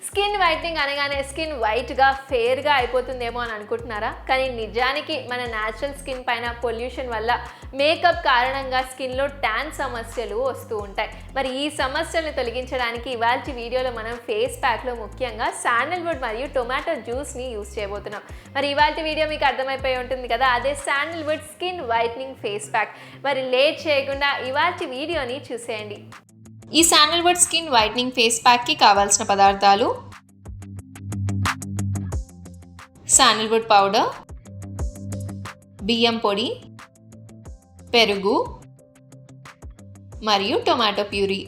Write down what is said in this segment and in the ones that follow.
Skin whitening అనగానే skin వైట్గా ఫేర్గా అయిపోతుందేమో అని అనుకుంటున్నారా? కానీ నిజానికి మన న్యాచురల్ స్కిన్ పైన పొల్యూషన్ వల్ల మేకప్ కారణంగా స్కిన్లో ట్యాన్ సమస్యలు వస్తూ ఉంటాయి. మరి ఈ సమస్యలను తొలగించడానికి ఇవాల్టి వీడియోలో మనం ఫేస్ ప్యాక్లో ముఖ్యంగా శాండల్వుడ్ మరియు టొమాటో జ్యూస్ని యూస్ చేయబోతున్నాం. మరి ఇవాల్టి వీడియో మీకు అర్థమైపోయి ఉంటుంది కదా, అదే sandalwood skin whitening face pack. మరి లేట్ చేయకుండా ఇవాల్టి వీడియోని చూసేయండి. ఈ శాండల్వుడ్ స్కిన్ వైట్నింగ్ ఫేస్ ప్యాక్కి కావాల్సిన పదార్థాలు: శాండల్వుడ్ పౌడర్, బియ్యం పొడి, పెరుగు మరియు టొమాటో ప్యూరీ.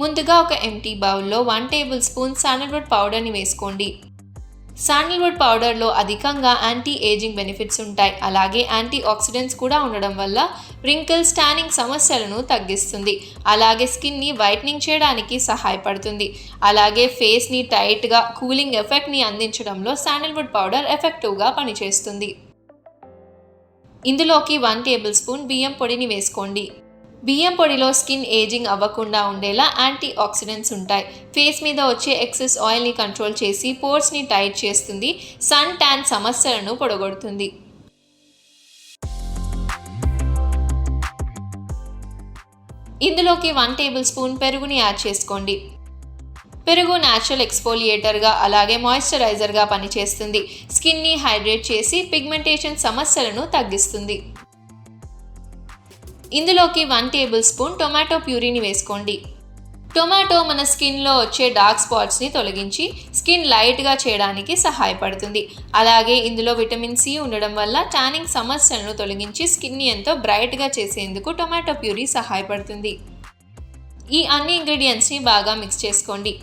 ముందుగా ఒక ఎంటీ బౌల్లో 1 టేబుల్ స్పూన్ శాండల్వుడ్ పౌడర్ని వేసుకోండి. శాండల్వుడ్ పౌడర్లో అధికంగా యాంటీ ఏజింగ్ బెనిఫిట్స్ ఉంటాయి. అలాగే యాంటీ ఆక్సిడెంట్స్ కూడా ఉండడం వల్ల రింకిల్స్, ట్యానింగ్ సమస్యలను తగ్గిస్తుంది. అలాగే స్కిన్ని వైట్నింగ్ చేయడానికి సహాయపడుతుంది. అలాగే ఫేస్ని టైట్గా కూలింగ్ ఎఫెక్ట్ని అందించడంలో శాండల్వుడ్ పౌడర్ ఎఫెక్టివ్గా పనిచేస్తుంది. ఇందులోకి 1 టేబుల్ స్పూన్ బియ్యం పొడిని వేసుకోండి. బియ్యం పొడిలో స్కిన్ ఏజింగ్ అవ్వకుండా ఉండేలా యాంటీ ఆక్సిడెంట్స్ ఉంటాయి. ఫేస్ మీద వచ్చే ఎక్సెస్ ఆయిల్ని కంట్రోల్ చేసి పోర్స్ని టైట్ చేస్తుంది. సన్ ట్యాన్ సమస్యలను పొడగొడుతుంది. ఇందులోకి 1 టేబుల్ స్పూన్ పెరుగుని యాడ్ చేసుకోండి. పెరుగు న్యాచురల్ ఎక్స్ఫోలియేటర్గా అలాగే మాయిశ్చరైజర్గా పనిచేస్తుంది. స్కిన్ని హైడ్రేట్ చేసి పిగ్మెంటేషన్ సమస్యలను తగ్గిస్తుంది. ఇందులోకి 1 టేబుల్ స్పూన్ టొమాటో ప్యూరీని వేసుకోండి. టొమాటో మన స్కిన్లో వచ్చే డార్క్ స్పాట్స్ని తొలగించి స్కిన్ లైట్గా చేయడానికి సహాయపడుతుంది. అలాగే ఇందులో విటమిన్ సి ఉండడం వల్ల ట్యానింగ్ సమస్యలను తొలగించి స్కిన్ని ఎంతో బ్రైట్గా చేసేందుకు టొమాటో ప్యూరీ సహాయపడుతుంది. ఈ అన్ని ఇంగ్రీడియంట్స్ని బాగా మిక్స్ చేసుకోండి.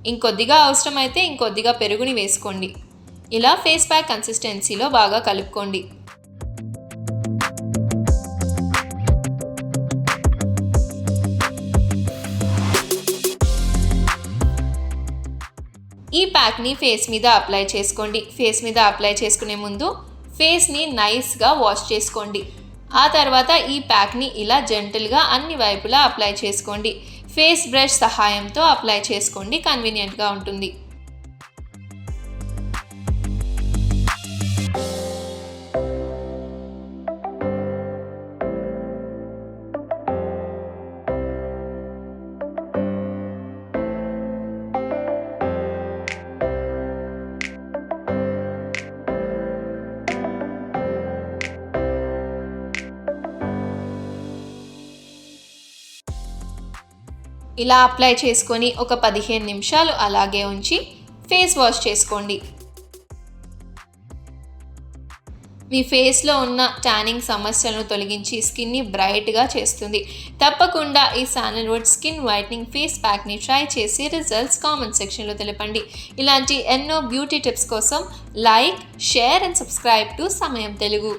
ఇంకొద్దిగా అవసరమైతే ఇంకొద్దిగా పెరుగుని వేసుకోండి. ఇలా ఫేస్ ప్యాక్ కన్సిస్టెన్సీలో బాగా కలుపుకోండి. ఈ ప్యాక్ని ఫేస్ మీద అప్లై చేసుకోండి. ఫేస్ మీద అప్లై చేసుకునే ముందు ఫేస్ని నైస్గా వాష్ చేసుకోండి. ఆ తర్వాత ఈ ప్యాక్ని ఇలా జెంటిల్గా అన్ని వైపులా అప్లై చేసుకోండి. ఫేస్ బ్రష్ సహాయంతో అప్లై చేసుకోండి, కన్వీనియంట్గా ఉంటుంది. ఇలా అప్లై చేసుకొని ఒక 15 నిమిషాలు అలాగే ఉంచి ఫేస్ వాష్ చేసుకోండి. మీ ఫేస్లో ఉన్న ట్యానింగ్ సమస్యలను తొలగించి స్కిన్ని బ్రైట్గా చేస్తుంది. తప్పకుండా ఈ శాండల్వుడ్ స్కిన్ వైట్నింగ్ ఫేస్ ప్యాక్ని ట్రై చేసి రిజల్ట్స్ కామెంట్ సెక్షన్లో తెలపండి. ఇలాంటి ఎన్నో బ్యూటీ టిప్స్ కోసం like, share and subscribe to Samayam Telugu.